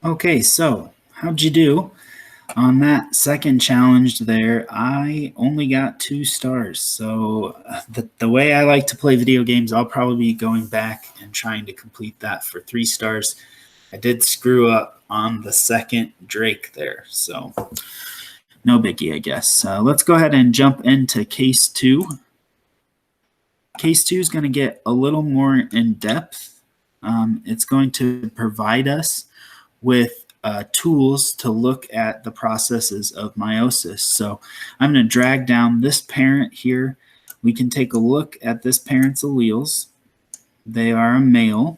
Okay, so how'd you do? On that second challenge there, I only got 2 stars. So the way I like to play video games, I'll probably be going back and trying to complete that for 3 stars. I did screw up on the second Drake there, so no biggie, I guess. Let's go ahead and jump into case 2. Case 2 is going to get a little more in depth. It's going to provide us with tools to look at the processes of meiosis. So I'm going to drag down this parent here. We can take a look at this parent's alleles. They are a male.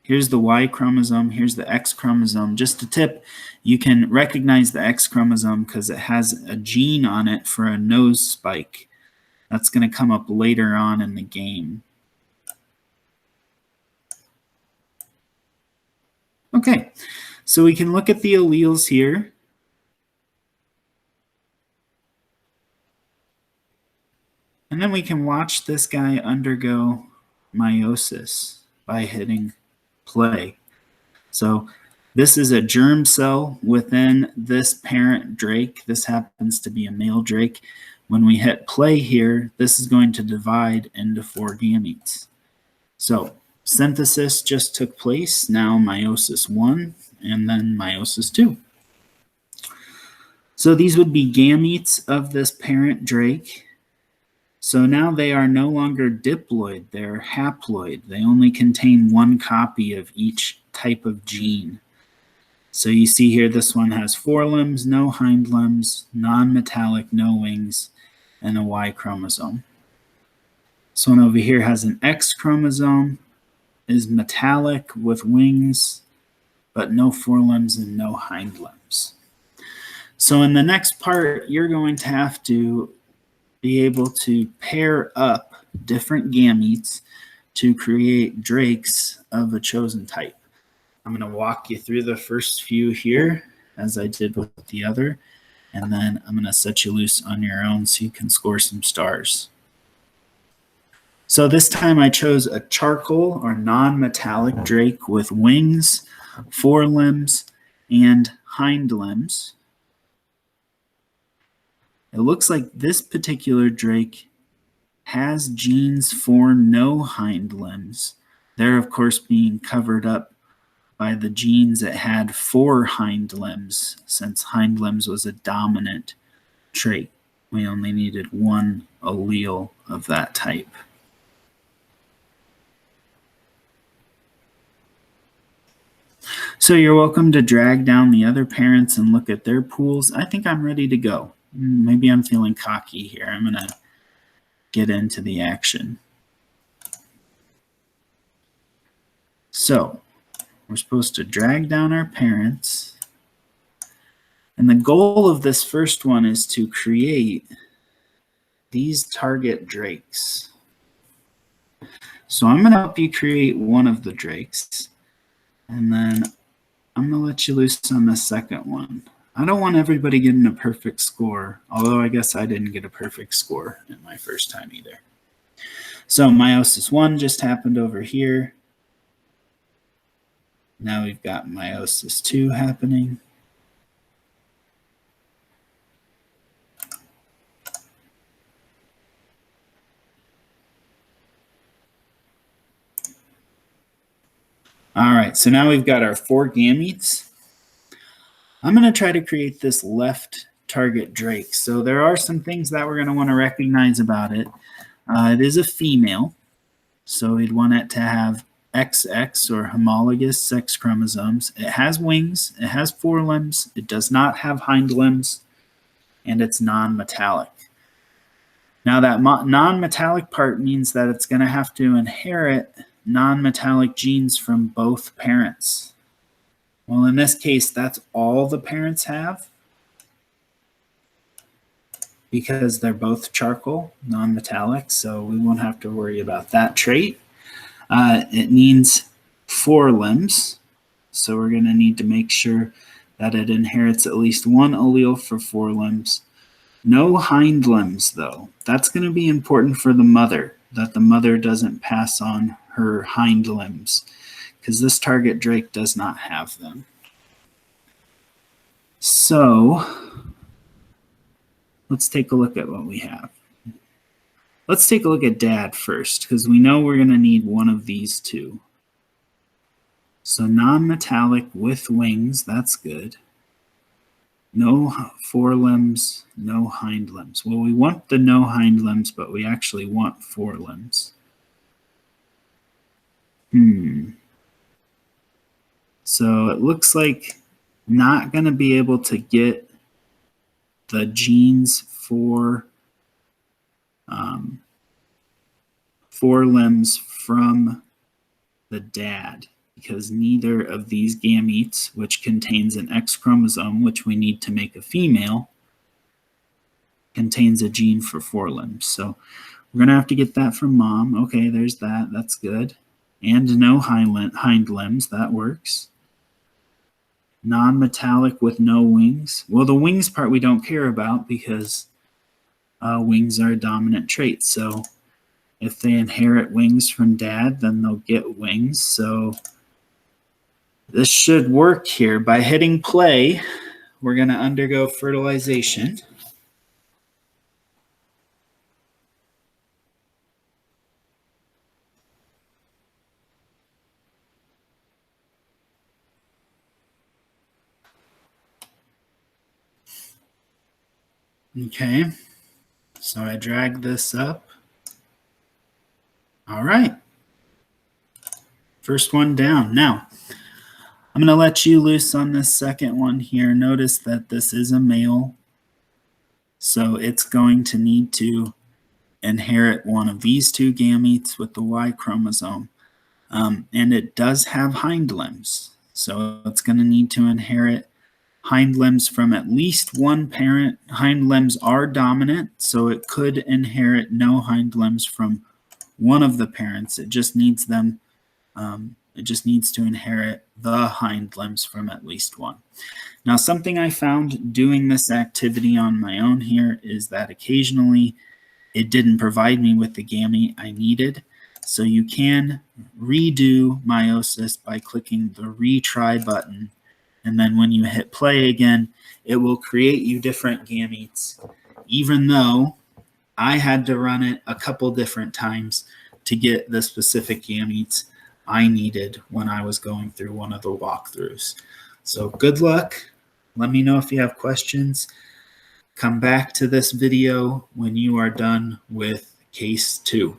Here's the Y chromosome. Here's the X chromosome. Just a tip, you can recognize the X chromosome because it has a gene on it for a nose spike. That's going to come up later on in the game. Okay, so we can look at the alleles here. And then we can watch this guy undergo meiosis by hitting play. So this is a germ cell within this parent Drake. This happens to be a male Drake. When we hit play here, this is going to divide into 4 gametes. So synthesis just took place. Now meiosis 1 and then meiosis 2. So these would be gametes of this parent Drake. So now they are no longer diploid, they're haploid. They only contain 1 copy of each type of gene. So you see here, this one has 4 limbs, no hind limbs, non-metallic, no wings, and a Y chromosome. This one over here has an X chromosome, is metallic with wings, but no forelimbs and no hind limbs. So in the next part, you're going to have to be able to pair up different gametes to create drakes of a chosen type. I'm going to walk you through the first few here, as I did with the other, and then I'm going to set you loose on your own so you can score some stars. So this time I chose a charcoal or non-metallic drake with wings, forelimbs, and hind limbs. It looks like this particular drake has genes for no hind limbs. They're, of course, being covered up by the genes that had 4 hind limbs, since hind limbs was a dominant trait. We only needed 1 allele of that type. So you're welcome to drag down the other parents and look at their pools. I think I'm ready to go. Maybe I'm feeling cocky here. I'm going to get into the action. So we're supposed to drag down our parents. And the goal of this first one is to create these target drakes. So I'm going to help you create one of the drakes. And then I'm going to let you loose on the second one. I don't want everybody getting a perfect score, although I guess I didn't get a perfect score in my first time either. So meiosis 1 just happened over here. Now we've got meiosis 2 happening. All right, so now we've got our 4 gametes. I'm going to try to create this left target drake. So there are some things that we're going to want to recognize about it. It is a female, so we'd want it to have XX or homologous sex chromosomes. It has wings, it has forelimbs, it does not have hind limbs, and it's non-metallic. Now that non-metallic part means that it's going to have to inherit non-metallic genes from both parents. Well, in this case, that's all the parents have because they're both charcoal, non-metallic, so we won't have to worry about that trait. It needs 4 limbs, so we're going to need to make sure that it inherits at least 1 allele for 4 limbs. No hind limbs, though. That's going to be important for the mother. that the mother doesn't pass on her hind limbs, because this target drake does not have them. So let's take a look at what we have. Let's take a look at dad first, because we know we're going to need one of these two. So non-metallic with wings, that's good. No forelimbs, no hind limbs. Well, we want the no hind limbs, but we actually want forelimbs. So it looks like not going to be able to get the genes for forelimbs from the dad, because neither of these gametes, which contains an X chromosome, which we need to make a female, contains a gene for forelimbs. So we're going to have to get that from mom. Okay, there's that. That's good. And no hind limbs. That works. Non-metallic with no wings. Well, the wings part we don't care about because wings are a dominant trait. So if they inherit wings from dad, then they'll get wings. So this should work here. By hitting play, we're going to undergo fertilization. Okay, so I drag this up. All right, first one down. Now, I'm going to let you loose on this second one here. Notice that this is a male, so it's going to need to inherit one of these two gametes with the Y chromosome. And it does have hind limbs, so it's going to need to inherit hind limbs from at least one parent. Hind limbs are dominant, so it could inherit no hind limbs from one of the parents. It just needs them. It just needs to inherit the hind limbs from at least one. Now, something I found doing this activity on my own here is that occasionally it didn't provide me with the gamete I needed. So you can redo meiosis by clicking the retry button. And then when you hit play again, it will create you different gametes, even though I had to run it a couple different times to get the specific gametes I needed when I was going through one of the walkthroughs. So good luck. Let me know if you have questions. Come back to this video when you are done with case 2.